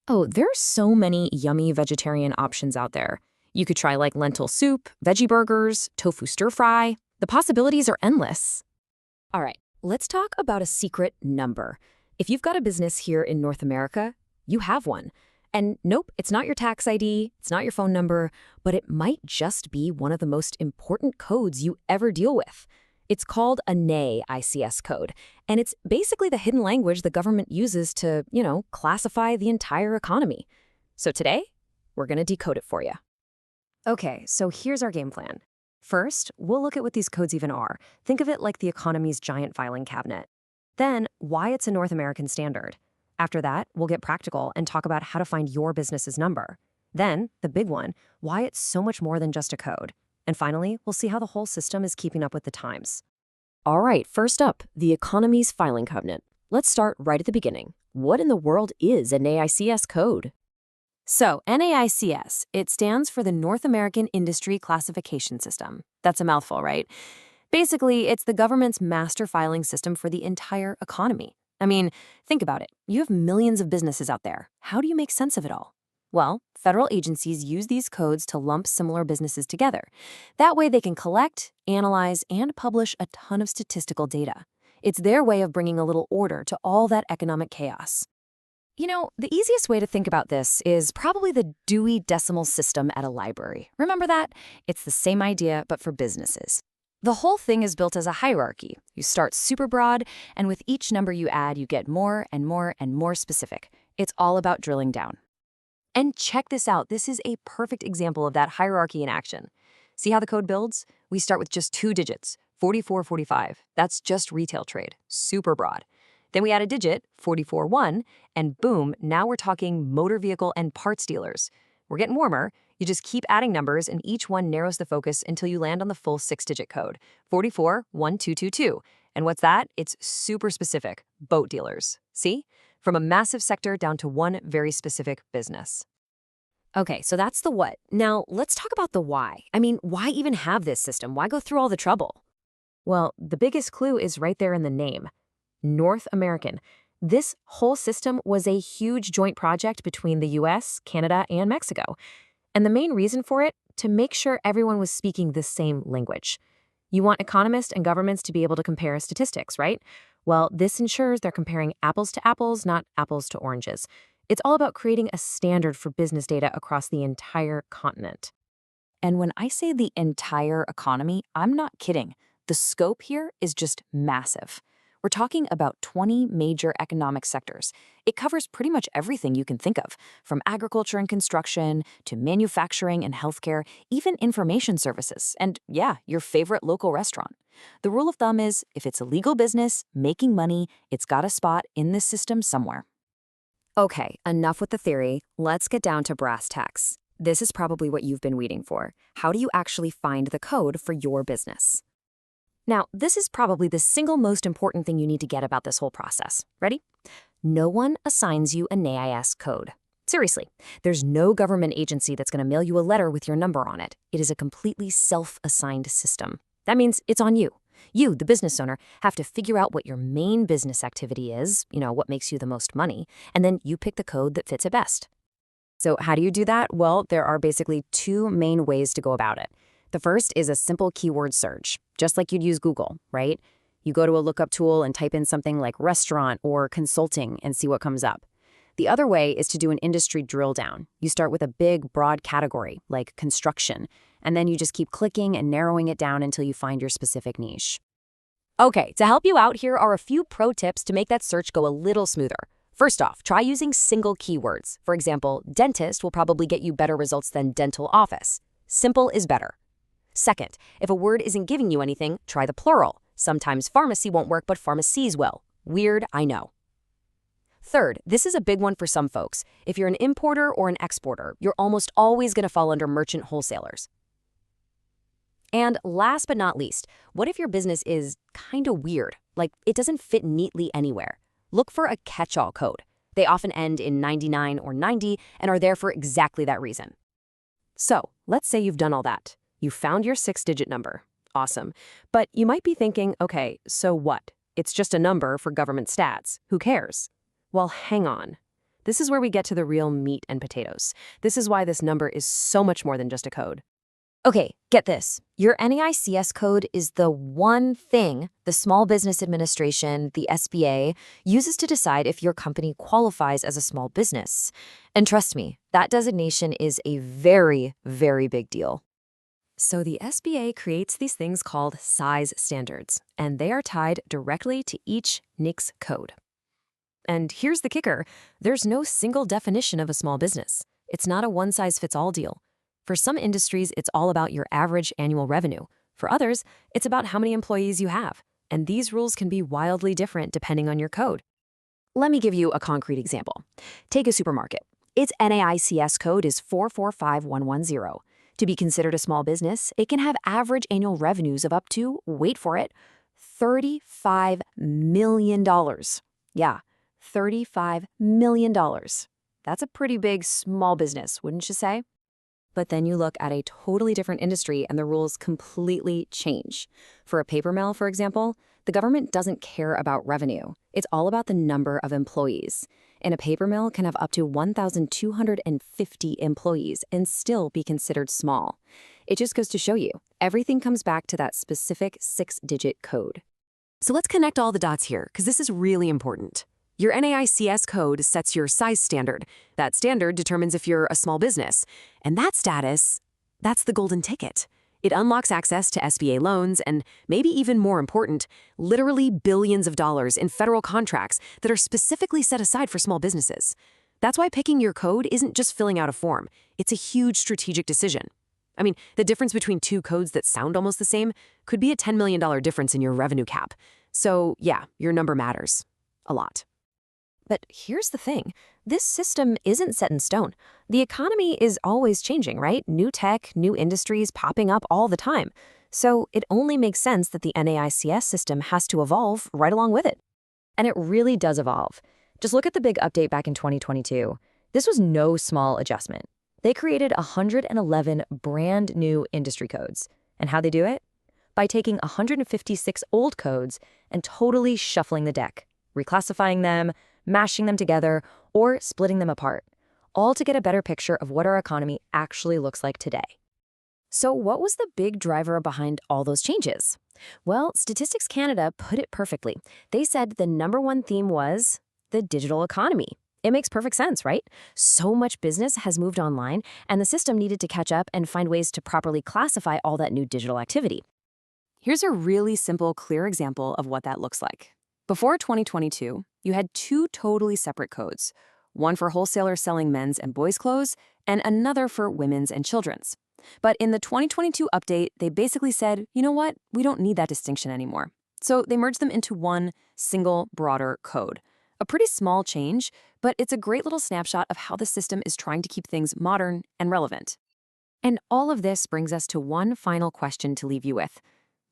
Oh, there are so many yummy vegetarian options out there. You could try like lentil soup, veggie burgers, tofu stir fry. The possibilities are endless. All right, let's talk about a secret number. If you've got a business here in North America, you have one. And nope, it's not your tax ID, it's not your phone number, but it might just be one of the most important codes you ever deal with. It's called a NAICS code, and it's basically the hidden language the government uses to, classify the entire economy. So today, we're going to decode it for you. Okay, so here's our game plan. First, we'll look at what these codes even are. Think of it like the economy's giant filing cabinet. Then, why it's a North American standard. After that, we'll get practical and talk about how to find your business's number. Then, the big one, why it's so much more than just a code. And finally, we'll see how the whole system is keeping up with the times. All right, first up, the economy's filing cabinet. Let's start right at the beginning. What in the world is an NAICS code? So, NAICS, it stands for the North American Industry Classification System. That's a mouthful, right? Basically, it's the government's master filing system for the entire economy. I mean, think about it. You have millions of businesses out there. How do you make sense of it all? Well, federal agencies use these codes to lump similar businesses together. That way they can collect, analyze, and publish a ton of statistical data. It's their way of bringing a little order to all that economic chaos. The easiest way to think about this is probably the Dewey Decimal System at a library. Remember that? It's the same idea, but for businesses. The whole thing is built as a hierarchy. You start super broad, and with each number you add, you get more and more and more specific. It's all about drilling down. And check this out. This is a perfect example of that hierarchy in action. See how the code builds? We start with just 2 digits, 4445. That's just retail trade, super broad. Then we add a digit, 441, and boom, now we're talking motor vehicle and parts dealers. We're getting warmer. You just keep adding numbers, and each one narrows the focus until you land on the full 6-digit code, 441222. And what's that? It's super specific, boat dealers. See? From a massive sector down to one very specific business. Okay, so that's the what. Now, let's talk about the why. I mean, why even have this system? Why go through all the trouble? Well, the biggest clue is right there in the name. North American. This whole system was a huge joint project between the US, Canada, and Mexico. And the main reason for it, to make sure everyone was speaking the same language. You want economists and governments to be able to compare statistics, right? Well, this ensures they're comparing apples to apples, not apples to oranges. It's all about creating a standard for business data across the entire continent. And when I say the entire economy, I'm not kidding. The scope here is just massive. We're talking about 20 major economic sectors. It covers pretty much everything you can think of, from agriculture and construction to manufacturing and healthcare, even information services, and yeah, your favorite local restaurant. The rule of thumb is, if it's a legal business, making money, it's got a spot in this system somewhere. Okay, enough with the theory. Let's get down to brass tacks. This is probably what you've been waiting for. How do you actually find the code for your business? Now, this is probably the single most important thing you need to get about this whole process. Ready? No one assigns you a NAICS code. Seriously, there's no government agency that's going to mail you a letter with your number on it. It is a completely self-assigned system. That means it's on you. You, the business owner, have to figure out what your main business activity is, what makes you the most money, and then you pick the code that fits it best. So how do you do that? Well, there are basically 2 main ways to go about it. The first is a simple keyword search, just like you'd use Google, right? You go to a lookup tool and type in something like restaurant or consulting and see what comes up. The other way is to do an industry drill down. You start with a big, broad category, like construction, and then you just keep clicking and narrowing it down until you find your specific niche. Okay, to help you out, here are a few pro tips to make that search go a little smoother. First off, try using single keywords. For example, dentist will probably get you better results than dental office. Simple is better. Second, if a word isn't giving you anything, try the plural. Sometimes pharmacy won't work, but pharmacies will. Weird, I know. Third, this is a big one for some folks. If you're an importer or an exporter, you're almost always going to fall under merchant wholesalers. And last but not least, what if your business is kind of weird? Like, it doesn't fit neatly anywhere. Look for a catch-all code. They often end in 99 or 90 and are there for exactly that reason. So, let's say you've done all that. You found your 6-digit number. Awesome. But you might be thinking, okay, so what? It's just a number for government stats. Who cares? Well, hang on. This is where we get to the real meat and potatoes. This is why this number is so much more than just a code. Okay, get this. Your NAICS code is the one thing the Small Business Administration, the SBA, uses to decide if your company qualifies as a small business. And trust me, that designation is a very, very big deal. So the SBA creates these things called size standards, and they are tied directly to each NAICS code. And here's the kicker. There's no single definition of a small business. It's not a one-size-fits-all deal. For some industries, it's all about your average annual revenue. For others, it's about how many employees you have. And these rules can be wildly different depending on your code. Let me give you a concrete example. Take a supermarket. Its NAICS code is 445110. To be considered a small business, it can have average annual revenues of up to, wait for it, $35 million. Yeah, $35 million. That's a pretty big small business, wouldn't you say? But then you look at a totally different industry and the rules completely change. For a paper mill, for example, the government doesn't care about revenue. It's all about the number of employees. And a paper mill can have up to 1,250 employees and still be considered small. It just goes to show you, everything comes back to that specific 6-digit code. So let's connect all the dots here, because this is really important. Your NAICS code sets your size standard. That standard determines if you're a small business. And that status, that's the golden ticket. It unlocks access to SBA loans and, maybe even more important, literally billions of dollars in federal contracts that are specifically set aside for small businesses. That's why picking your code isn't just filling out a form. It's a huge strategic decision. I mean, the difference between two codes that sound almost the same could be a $10 million difference in your revenue cap. So yeah, your number matters. A lot. But here's the thing. This system isn't set in stone. The economy is always changing, right? New tech, new industries popping up all the time. So it only makes sense that the NAICS system has to evolve right along with it. And it really does evolve. Just look at the big update back in 2022. This was no small adjustment. They created 111 brand new industry codes. And how they do it? By taking 156 old codes and totally shuffling the deck, reclassifying them, mashing them together, or splitting them apart, all to get a better picture of what our economy actually looks like today. So what was the big driver behind all those changes? Well, Statistics Canada put it perfectly. They said the #1 theme was the digital economy. It makes perfect sense, right? So much business has moved online, and the system needed to catch up and find ways to properly classify all that new digital activity. Here's a really simple, clear example of what that looks like. Before 2022, you had two totally separate codes, one for wholesalers selling men's and boys' clothes, and another for women's and children's. But in the 2022 update, they basically said, you know what, we don't need that distinction anymore. So they merged them into one single, broader code. A pretty small change, but it's a great little snapshot of how the system is trying to keep things modern and relevant. And all of this brings us to one final question to leave you with.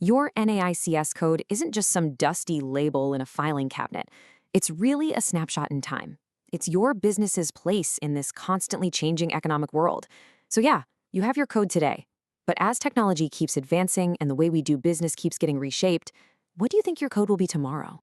Your NAICS code isn't just some dusty label in a filing cabinet. It's really a snapshot in time. It's your business's place in this constantly changing economic world. So yeah, you have your code today. But as technology keeps advancing and the way we do business keeps getting reshaped, what do you think your code will be tomorrow?